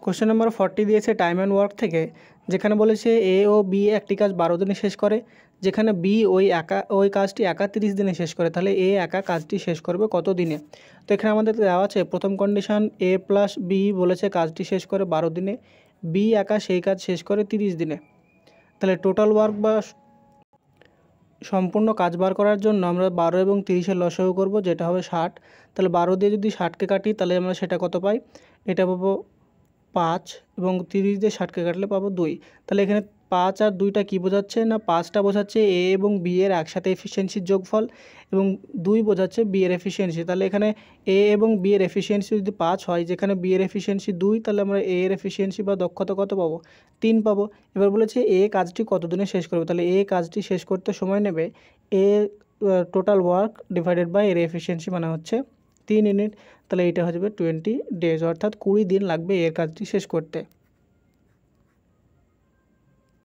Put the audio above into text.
Question number 40 দিয়েছে time and work থেকে, যেখানে বলেছে এ ও বি একটি কাজ 12 দিনে শেষ করে, যেখানে বি ওই কাজটি একা 30 দিনে শেষ করে, তাহলে এ একা কাজটি শেষ করবে কত দিনে। তো এখানে আমাদের দেওয়া আছে প্রথম কন্ডিশন এ প্লাস বি বলেছে কাজটি শেষ করে 12 দিনে, বি একা সেই কাজ শেষ করে 30 দিনে। তাহলে টোটাল ওয়ার্ক বা সম্পূর্ণ কাজ বার করার জন্য আমরা 12 এবং 30-এর লসাগু করব, যেটা হবে 60। তাহলে 12 দিয়ে যদি 60কে কাটি তাহলে আমরা সেটা কত পাই, এটা পাবো 5, এবং 30 দিয়ে 60কে কাটলে পাবো 2। তাহলে এখানে 5 আর 2টা কী বোঝাচ্ছে না, 5টা বোঝাচ্ছে এ এবং বি এর একসাথে এফিসিয়েন্সির যোগফল, এবং 2 বোঝাচ্ছে বি এর এফিসিয়েন্সি। তাহলে এখানে এ এবং বি এর এফিসিয়েন্সি যদি 5 হয়, যেখানে বি এর এফিসিয়েন্সি 2, তাহলে আমরা এ এর এফিসিয়েন্সি বা দক্ষতা কত পাবো, 3 পাবো। এবার বলেছে এ কাজটি কত দিনে শেষ করবে, তাহলে এ কাজটি শেষ করতে সময় নেবে এ টোটাল ওয়ার্ক ডিভাইডেড বাই এর এফিসিয়েন্সি, মানে হচ্ছে 3 ইউনিট। তাহলে এইটা হয়ে যাবে 20 ডেজ, অর্থাৎ 20 দিন লাগবে এর কাজটি শেষ করতে।